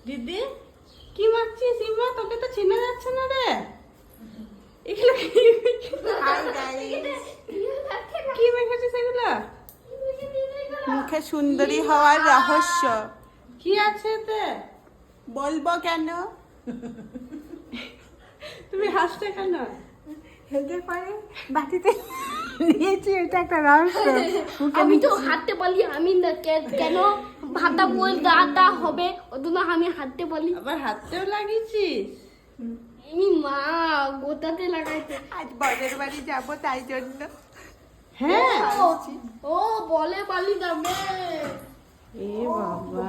দিদি কি মাখছিস ইমা? তোকে তো চেনা যাচ্ছে না রে। এগুলো কি মেখেছিস এগুলো? মুখে সুন্দরী হওয়ার রহস্য কি আছে এতে? বলবো কেন? তুমি হাসতে কেন? হেগে পরে বাটিতে নিয়েছি, এটা একটা রহস্য। আমি তো হাঁটতে পারি, আমি কেন ভাতা বল দা হবে ওজন্য আমি হাঁটতে পারি। আবার হাততেও লাগিয়েছিস? আমি মা গোটাতে লাগাইছে। আজ বরের বাড়ি যাবো তাই জন্য। হ্যাঁ। ও বলে বালি যাবে। এ বাবা,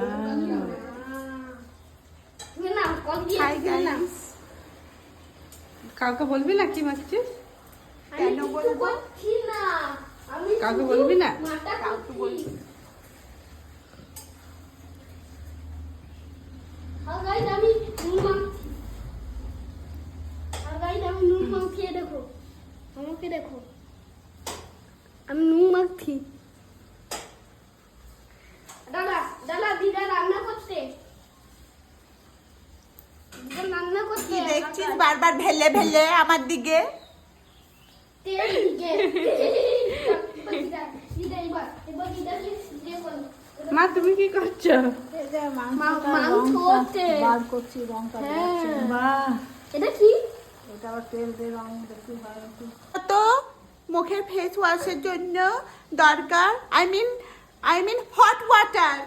না কল দিয়ে Hi না guys. কাউকে বলবি না কি মাখছিস? কেন বলবো? বলছি না আমি কাউকে বলবি না? মাটা কাউকে বলবো না। গাইস আমি নুন মাখছি। গাইস আমি নুন মাখছি, দেখো আমাকে দেখো, আমি নুন মাখছি। দাদা দাদা দিদা রান্না করতে, দিদা রান্না করতে। কি দেখছিস বারবার ভেলে ভেলে আমার দিকে? তেল দিকে দিদা দিদা এবার দিদাকে দিয়ে বলো। মা তুমি কি করছো? মাংস হচ্ছে। বার করছি রং কাটাচ্ছি। হ্যাঁ। বাহ, এটা কি? এটা আবার তেল দিয়ে রং দেখি ভালো কি। তো মুখের ফেস ওয়াশের জন্য দরকার, আই মিন হট ওয়াটার।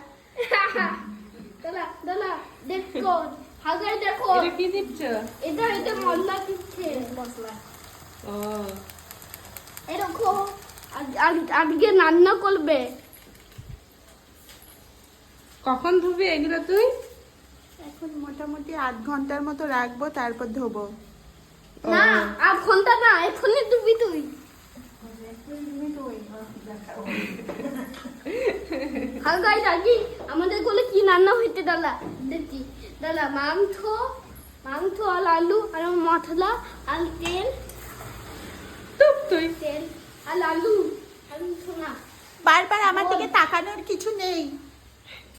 দাদা দাদা দেখো হাগাই দেখো, এটা কি দিচ্ছ? এটা এটা মশলা দিচ্ছে। মশলা ও এই দেখো আজকে রান্না করবে। কখন ধুবি এগুলো তুই? এখন মোটামুটি 8 ঘন্টার মতো রাখবো, তারপর ধোবো। না 8 ঘন্টা না, এখনই ডুবি তুই। হাগাই রাজি আমাদের কোলে কি রান্না হইতে দাদা দেখি। দাদা মাংস আর আলু আর মশলা আর তেল টুপ তুই। তেল আর আলু সোনা। বারবার আমার দিকে তাকানোর কিছু নেই।